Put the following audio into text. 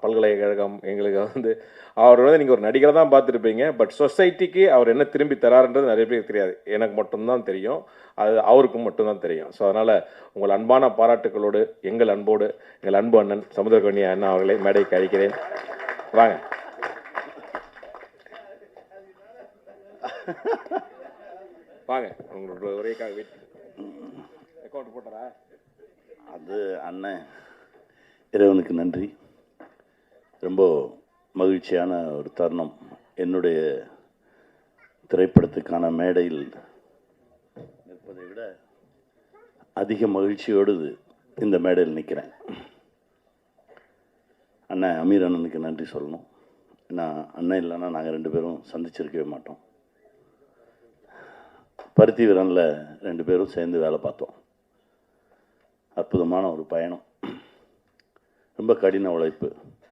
பல்கலைக்கழகம் எங்களுக்கு வந்து அவர் வந்து நீங்கள் ஒரு நடிகரை தான் பார்த்துருப்பீங்க. பட் சொசைட்டிக்கு அவர் என்ன திரும்பி தராருன்றது நிறைய பேருக்கு தெரியாது. எனக்கு மட்டும்தான் தெரியும். அது அவருக்கும் மட்டும்தான் தெரியும். ஸோ அதனால் உங்கள் அன்பான பாராட்டுகளோடு எங்கள் அன்போடு எங்கள் அன்பு அண்ணன் சமுத்திரக்கனி அண்ணா அவர்களை மேடைக்கு அழைக்கிறேன். வாங்க. வாங்க, உங்களோட உரைக்காக வெயிட். அக்கௌண்ட் போட்டாரா? அது அண்ணன், இறைவனுக்கு நன்றி. ரொம்ப மகிழ்ச்சியான ஒரு தருணம். என்னுடைய திரைப்படத்துக்கான மேடையில் நிற்பதை விட அதிக மகிழ்ச்சியோடு இந்த மேடையில் நிற்கிறேன். அண்ணன் அமீர் அண்ணனுக்கு நன்றி சொல்லணும். நான் அண்ணன் இல்லைன்னா நாங்கள் 2 பேரும் சந்திச்சிருக்கவே மாட்டோம். பருத்தி வீரனில் 2 பேரும் சேர்ந்து வேலை பார்த்தோம். அற்புதமான ஒரு பயணம், ரொம்ப கடின உழைப்பு.